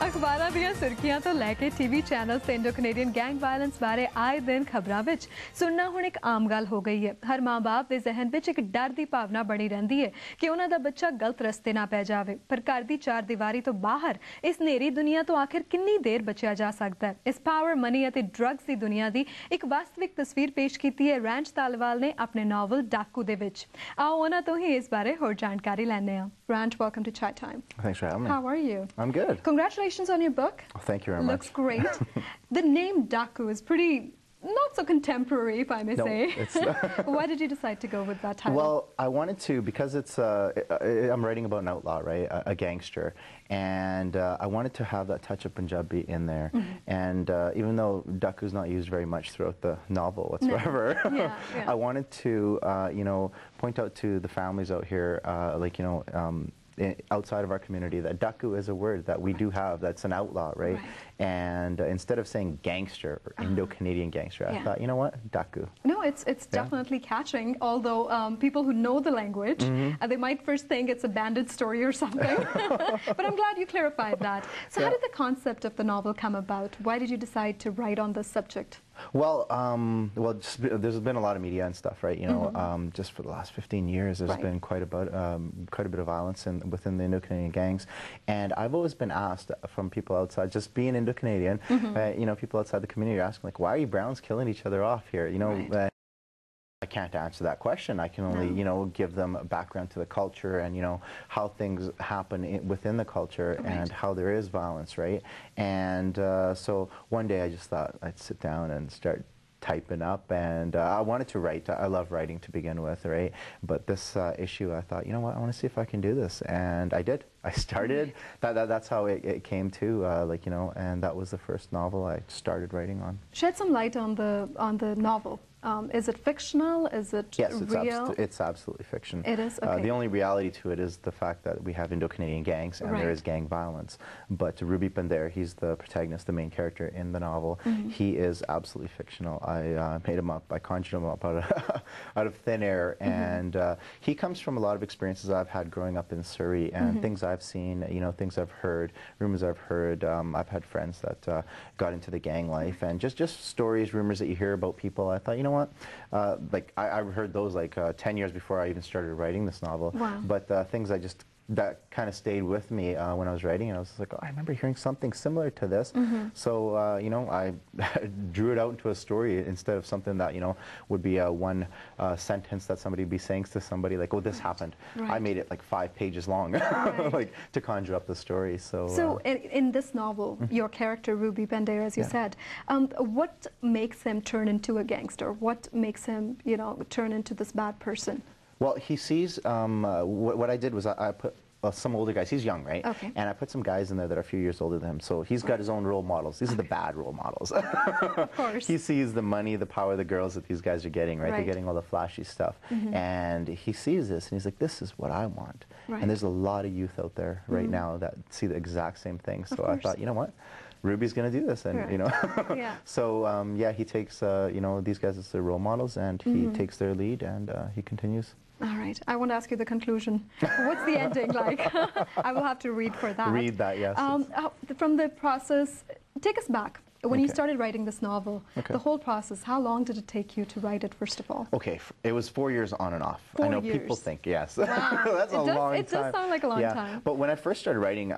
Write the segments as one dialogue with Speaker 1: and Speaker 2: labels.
Speaker 1: ਅਖਬਾਰਾਂ ਦੀਆਂ ਸੁਰਖੀਆਂ ਤੋਂ ਲੈ ਕੇ ਟੀਵੀ ਚੈਨਲ ਤੇ ਇੰਡੋ ਕੈਨੇਡੀਅਨ ਗੈਂਗ ਵਾਇਲੈਂਸ ਬਾਰੇ ਆਏ ਦਿਨ ਖਬਰਾਂ ਵਿੱਚ ਸੁਣਨਾ ਹੁਣ ਇੱਕ ਆਮ ਗੱਲ ਹੋ ਗਈ ਹੈ। ਹਰ ਮਾਂ-ਬਾਪ ਦੇ ਜ਼ਿਹਨ ਵਿੱਚ ਇੱਕ ਡਰ ਦੀ ਭਾਵਨਾ ਬਣੀ ਰਹਿੰਦੀ ਹੈ ਕਿ ਉਹਨਾਂ ਦਾ ਬੱਚਾ ਗਲਤ ਰਸਤੇ ਨਾ ਪੈ ਜਾਵੇ। ਪਰ ਘਰ ਦੀ ਚਾਰ ਦੀਵਾਰੀ ਤੋਂ ਬਾਹਰ ਇਸ ਨੇਰੀ ਦੁਨੀਆ ਤੋਂ ਆਖਿਰ ਕਿੰਨੀ ਦੇਰ ਬਚਿਆ ਜਾ ਸਕਦਾ ਹੈ? ਇਸ ਪਾਵਰ, ਮਨੀ ਅਤੇ ਡਰੱਗਸ ਦੀ ਦੁਨੀਆ ਦੀ ਇੱਕ ਵਾਸਤਵਿਕ ਤਸਵੀਰ ਪੇਸ਼ ਕੀਤੀ ਹੈ ਰੈਂਚ ਧਾਲੀਵਾਲ ਨੇ ਆਪਣੇ ਨਾਵਲ ਡਾਕੂ ਦੇ ਵਿੱਚ। ਆਓ ਉਹਨਾਂ ਤੋਂ ਹੀ ਇਸ ਬਾਰੇ ਹੋਰ ਜਾਣਕਾਰੀ ਲੈਂਦੇ ਹਾਂ। Ranj, welcome to Chai Time.
Speaker 2: Thanks for having me.
Speaker 1: How are you?
Speaker 2: I'm good.
Speaker 1: Congratulations on your book.
Speaker 2: Oh, thank you very much.
Speaker 1: Looks great. The name Daaku is pretty not so contemporary, if I may say.
Speaker 2: It's
Speaker 1: Why did you decide to go with that title?
Speaker 2: Well, I wanted to because it's I'm writing about an outlaw, right? A gangster, and I wanted to have that touch of Punjabi in there. And even though Daaku is not used very much throughout the novel whatsoever, I wanted to point out to the families out here, outside of our community, that Daaku is a word that we do have, that's an outlaw, right? And instead of saying gangster or Indo-Canadian gangster, I thought, you know what, Daaku.
Speaker 1: No, it's definitely catching, although people who know the language, they might first think it's a bandit story or something. But I'm glad you clarified that. So how did the concept of the novel come about? Why did you decide to write on this subject?
Speaker 2: Well, there's been a lot of media and stuff, right? You know, just for the last 15 years, there's been quite a bit of violence within the Indo-Canadian gangs, and I've always been asked from people outside, just being Indo-Canadian, people outside the community are asking, like, why are you Browns killing each other off here? You know. I can't answer that question. I can only, give them a background to the culture and, how things happen within the culture and how there is violence, right? And so one day I just thought I'd sit down and start typing up, and I wanted to write. I love writing to begin with, right? But this issue, I thought, you know what, I want to see if I can do this, and I did. I started. That's how it came to, and that was the first novel I started writing on.
Speaker 1: Shed some light on the novel. Is it fictional? Is it real?
Speaker 2: It's absolutely fiction.
Speaker 1: It is? Okay.
Speaker 2: The only reality to it is the fact that we have Indo-Canadian gangs and there is gang violence. But Ruby Pandare, he's the protagonist, the main character in the novel. He is absolutely fictional. I made him up. I conjured him up out of thin air. And he comes from a lot of experiences I've had growing up in Surrey and things I've seen, things I've heard, rumors I've heard. I've had friends that got into the gang life, and just stories, rumors that you hear about people. I thought, you know what? I heard those 10 years before I even started writing this novel.
Speaker 1: Wow.
Speaker 2: But things that kind of stayed with me when I was writing, and I was like, oh, I remember hearing something similar to this. So, I drew it out into a story instead of something that, would be a one sentence that somebody would be saying to somebody, like, oh, this happened. I made it like 5 pages long, to conjure up the story. So
Speaker 1: in this novel, your character, Ruby Pandare, as you said, what makes him turn into a gangster? What makes him, turn into this bad person?
Speaker 2: Well, he sees, what I did was I put some older guys, he's young, right?
Speaker 1: Okay.
Speaker 2: And I put some guys in there that are a few years older than him. So he's got his own role models. These are the bad role models.
Speaker 1: Of course.
Speaker 2: He sees the money, the power, the girls that these guys are getting, right? They're getting all the flashy stuff. And he sees this and he's like, this is what I want. And there's a lot of youth out there right now that see the exact same thing. So I thought, you know what? Ruby's going to do this, and so he takes these guys as their role models, and he takes their lead, and he continues.
Speaker 1: All right, I want to ask you the conclusion. What's the ending like? I will have to read for that.
Speaker 2: Read that, yes.
Speaker 1: From the process, take us back. When you started writing this novel, the whole process, how long did it take you to write it, first of all?
Speaker 2: Okay, it was 4 years on and off.
Speaker 1: 4
Speaker 2: I know
Speaker 1: years.
Speaker 2: people think, yes.
Speaker 1: Wow.
Speaker 2: That's a long time.
Speaker 1: It does sound like a long time.
Speaker 2: But when I first started writing,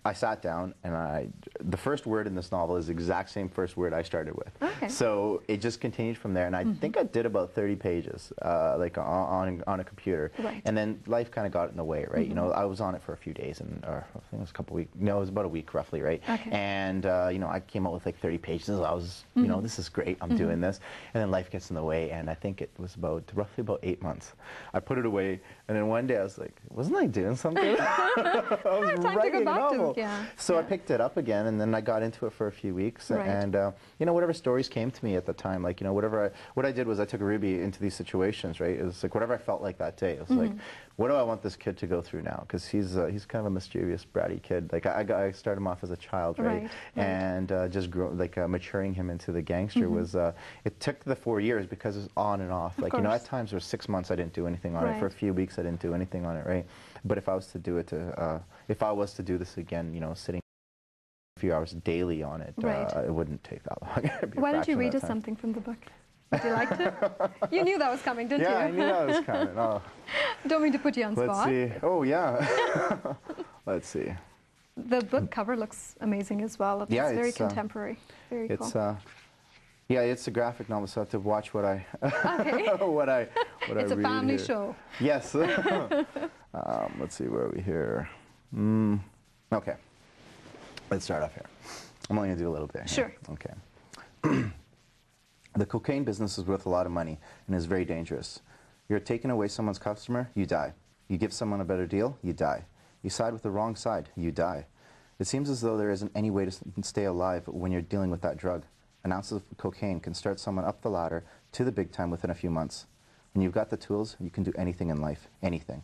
Speaker 2: I sat down, and the first word in this novel is the exact same first word I started with. Okay. So it just continued from there, and I think I did about 30 pages, on a computer. Right. And then life kind of got in the way, right? I was on it for a few days, or I think it was a couple weeks. No, it was about a week roughly, right? Okay. And I came out with like 30 pages. I was, this is great. I'm doing this, and then life gets in the way, and I think it was roughly about 8 months. I put it away, and then one day I was like, wasn't I doing something? I was writing a novel. So I picked it up again, and then I got into it for a few weeks, and whatever stories came to me at the time, what I did was I took Ruby into these situations, right? It was like whatever I felt like that day. It was like, what do I want this kid to go through now? Because he's kind of a mischievous, bratty kid. Like I started him off as a child, right? And just maturing him into the gangster was. It took the 4 years because it was on and off. Like at times there were 6 months I didn't do anything on it. For a few weeks I didn't do anything on it, right? But if I was to do it if I was to do this again, sitting few hours daily on it, it wouldn't take that long.
Speaker 1: Why don't you read us something from the book? Would you like to? You knew that was coming, didn't you?
Speaker 2: Yeah, I knew that was coming. Oh.
Speaker 1: Don't mean to put you on spot.
Speaker 2: Let's see. Oh, yeah. Let's see.
Speaker 1: The book cover looks amazing as well. It's very contemporary. Very cool.
Speaker 2: Yeah, it's a graphic novel, so I have to watch what I what I read.
Speaker 1: It's a family
Speaker 2: here.
Speaker 1: show.
Speaker 2: Yes. Let's see, where are we here? Okay. Let's start off here. I'm only going to do a little bit here.
Speaker 1: Sure.
Speaker 2: Okay. The cocaine business is worth a lot of money and is very dangerous. You're taking away someone's customer, you die. You give someone a better deal, you die. You side with the wrong side, you die. It seems as though there isn't any way to stay alive when you're dealing with that drug. An ounce of cocaine can start someone up the ladder to the big time within a few months. When you've got the tools, you can do anything in life, anything.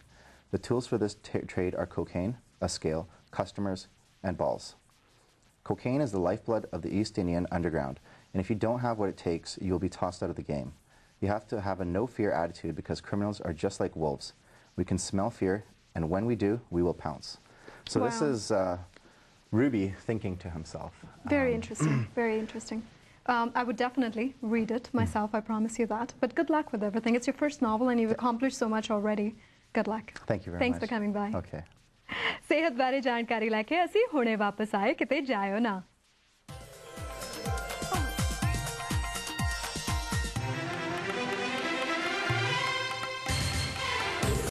Speaker 2: The tools for this trade are cocaine, a scale, customers, and balls. Cocaine is the lifeblood of the East Indian underground, and if you don't have what it takes, you'll be tossed out of the game. You have to have a no-fear attitude because criminals are just like wolves. We can smell fear, and when we do, we will pounce. So this is Ruby thinking to himself.
Speaker 1: Very interesting, very interesting. I would definitely read it myself, I promise you that. But good luck with everything. It's your first novel and you've accomplished so much already. Good luck.
Speaker 2: Thank you very much.
Speaker 1: Thanks for coming by.
Speaker 2: Okay.
Speaker 1: सेहत बारे जानकारी लेके असी हुणे वापस आए किते जायो ना